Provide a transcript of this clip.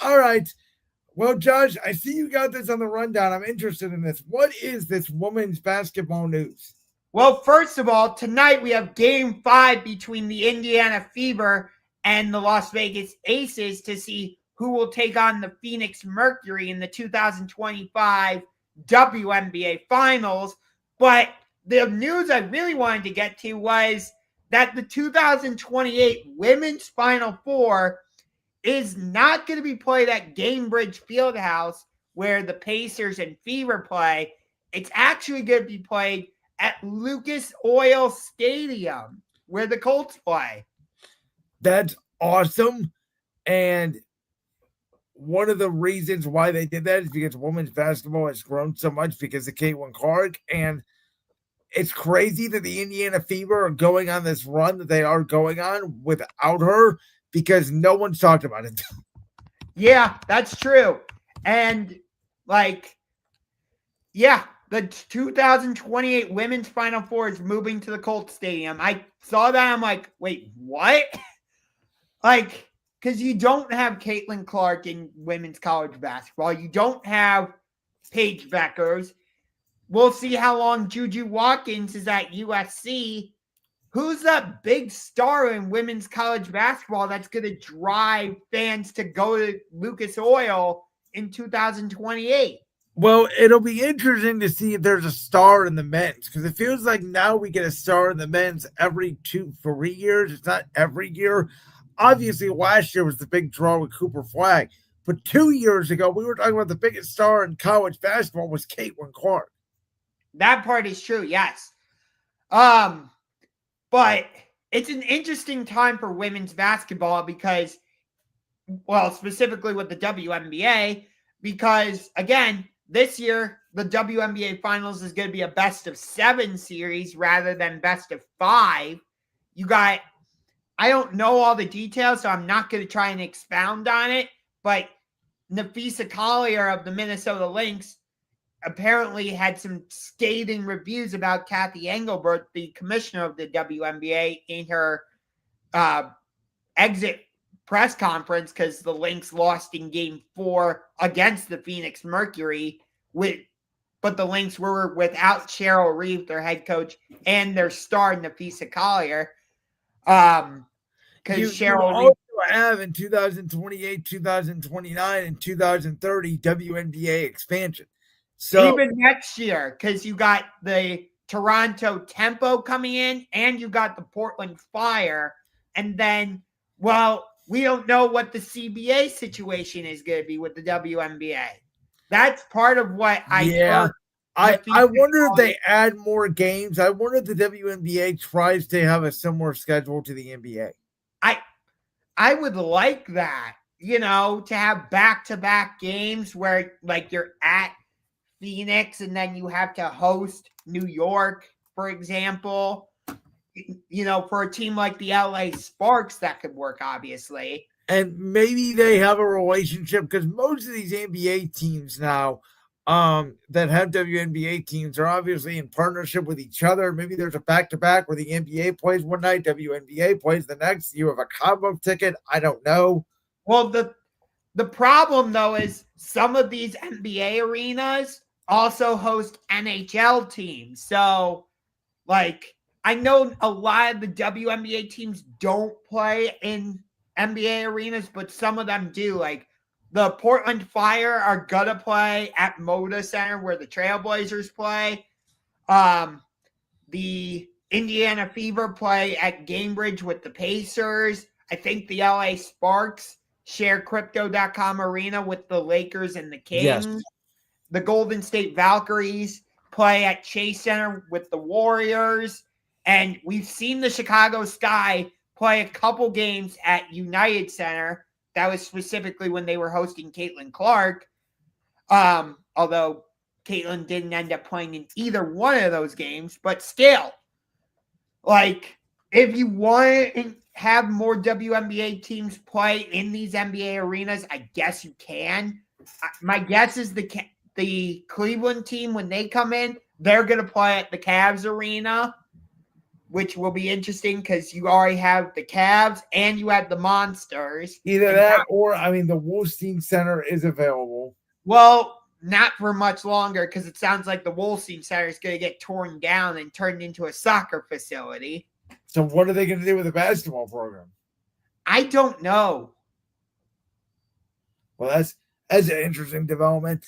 All right. Well, Josh, I see you got this on the rundown. I'm interested in this. What is this women's basketball news? Well, first of all, tonight we have game 5 between the Indiana Fever and the Las Vegas Aces to see who will take on the Phoenix Mercury in the 2025 WNBA Finals. But the news I really wanted to get to was that the 2028 Women's Final Four is not going to be played at Gainbridge Fieldhouse where the Pacers and Fever play. It's actually going to be played at Lucas Oil Stadium where the Colts play. That's awesome. And one of the reasons why they did that is because women's basketball has grown so much because of Caitlin Clark. And it's crazy that the Indiana Fever are going on this run that they are going on without her because no one's talked about it. Yeah, that's true. And the 2028 Women's Final Four is moving to the Colts Stadium. I saw that. I'm like, wait, what? Because you don't have Caitlin Clark in women's college basketball. You don't have Paige Beckers. We'll see how long Juju Watkins is at USC. Who's that big star in women's college basketball that's going to drive fans to go to Lucas Oil in 2028? Well, it'll be interesting to see if there's a star in the men's because it feels like now we get a star in the men's every 3 years. It's not every year. Obviously, last year was the big draw with Cooper Flag. But 2 years ago, we were talking about the biggest star in college basketball was Caitlin Clark. That part is true, yes. But it's an interesting time for women's basketball because, well, specifically with the WNBA, because, again, this year, the WNBA Finals is going to be a best-of-7 series rather than best-of-5. You got, I don't know all the details, so I'm not going to try and expound on it, but Nafisa Collier of the Minnesota Lynx apparently had some scathing reviews about Kathy Engelbert, the commissioner of the WNBA, in her exit press conference because the Lynx lost in Game 4 against the Phoenix Mercury, but the Lynx were without Cheryl Reeve, their head coach, and their star Nafisa Collier. Because Cheryl Reeve have in 2028, 2029, and 2030 WNBA expansion. So even next year, because you got the Toronto Tempo coming in and you got the Portland Fire. And then, well, we don't know what the CBA situation is going to be with the WNBA. That's part of what I heard. I wonder if they add more games. I wonder if the WNBA tries to have a similar schedule to the NBA. I would like that, to have back-to-back games where, you're at Phoenix and then you have to host New York, for example. For a team like the LA Sparks, that could work, obviously. And maybe they have a relationship because most of these NBA teams now that have WNBA teams are obviously in partnership with each other. Maybe there's a back-to-back where the NBA plays one night, WNBA plays the next. You have a combo ticket. I don't know. Well, the problem, though, is some of these NBA arenas also host NHL teams. So, I know a lot of the WNBA teams don't play in NBA arenas, but some of them do. The Portland Fire are going to play at Moda Center where the Trailblazers play. The Indiana Fever play at Gainbridge with the Pacers. I think the LA Sparks share Crypto.com arena with the Lakers and the Kings. Yes. The Golden State Valkyries play at Chase Center with the Warriors. And we've seen the Chicago Sky play a couple games at United Center. That was specifically when they were hosting Caitlin Clark. Although Caitlin didn't end up playing in either one of those games. But still, if you want to have more WNBA teams play in these NBA arenas, I guess you can. My guess is the Cleveland team, when they come in, they're going to play at the Cavs arena, which will be interesting because you already have the Cavs and you have the Monsters. Either And that or, I mean, the Wolfstein Center is available. well, not for much longer because it sounds like the Wolfstein Center is going to get torn down and turned into a soccer facility. So what are they going to do with the basketball program? I don't know. Well, that's an interesting development.